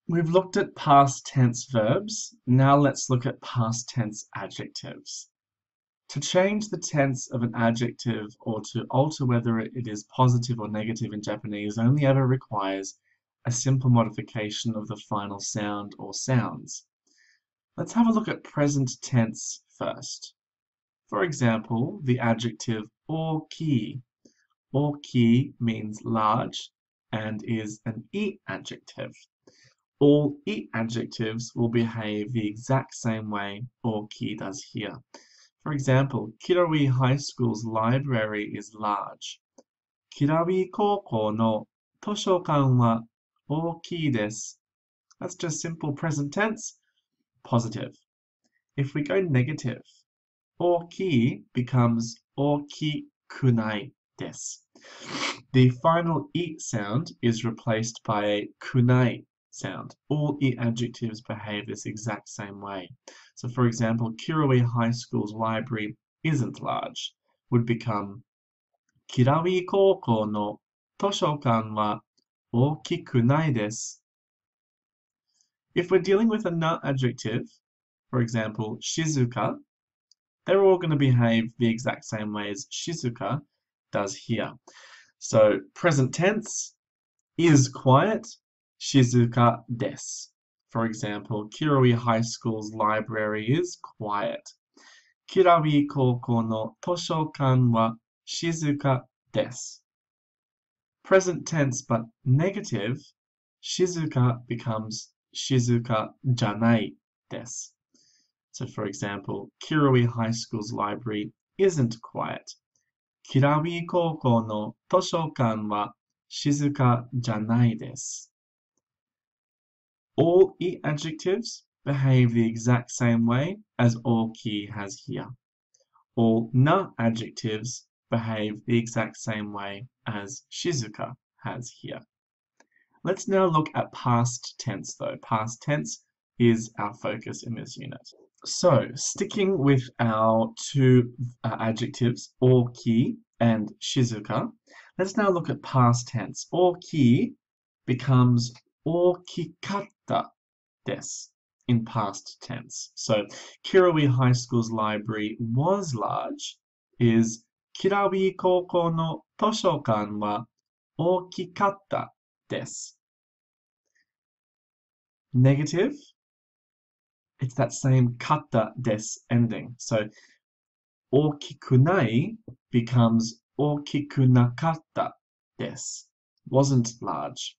We've looked at past tense verbs. Now let's look at past tense adjectives. To change the tense of an adjective or to alter whether it is positive or negative in Japanese only ever requires a simple modification of the final sound or sounds. Let's have a look at present tense first. For example, the adjective oki. Oki means large and is an I adjective. All I adjectives will behave the exact same way oki does here. For example, Kirawi High School's library is large. Kirawi Koukou no toshokan wa ookii desu. That's just simple present tense, positive. If we go negative, ookii becomes ookikunai desu. The final I sound is replaced by a kunai sound. All I adjectives behave this exact same way. So for example, Kirawi High School's library isn't large would become Kirawi Koukou no toshokan wa ookikunai desu. If we're dealing with a na adjective, for example, Shizuka, they're all going to behave the exact same way as Shizuka does here. So present tense is quiet, Shizuka desu. For example, Kirawi High School's library is quiet. Kirawi Koukou no toshokan wa shizuka desu. Present tense but negative, Shizuka becomes Shizuka janai desu. So for example, Kirawi High School's library isn't quiet. Kirawi Koukou no toshokan wa shizuka janai desu. All I adjectives behave the exact same way as oki has here. All na adjectives behave the exact same way as Shizuka has here. Let's now look at past tense though. Past tense is our focus in this unit. So, sticking with our two adjectives, oki and Shizuka, let's now look at past tense. Oki becomes okikatta desu in past tense. So, Kirawi High School's library was large is Kirawi Koukou no toshokan wa okikatta desu. Negative, it's that same katta desu ending. So, okikunai becomes okikunakatta desu. Wasn't large.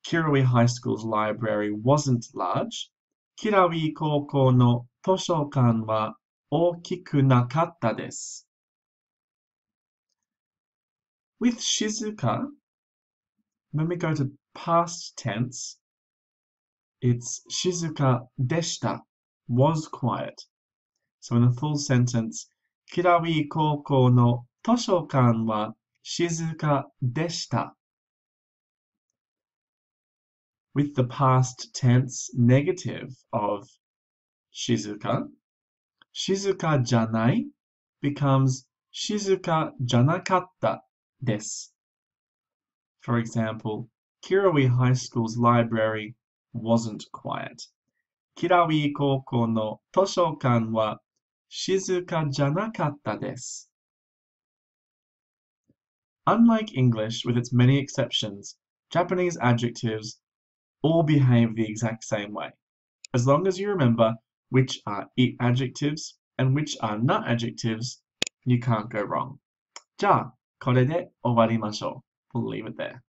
Kirawi High School's library wasn't large. Kirawi Koukou no toshokan wa ookikunakatta desu. With Shizuka, when we go to past tense, it's Shizuka deshita, was quiet. So in a full sentence, Kirawi Koukou no toshokan wa shizuka deshita. With the past tense negative of Shizuka, Shizuka janai becomes Shizuka janakatta desu. For example, Kirawi High School's library wasn't quiet. Kirawi Koukou no toshokan wa shizuka janakatta desu. Unlike English with its many exceptions, Japanese adjectives all behave the exact same way. As long as you remember which are I adjectives and which are na adjectives, you can't go wrong. じゃあ、これで終わりましょう. We'll leave it there.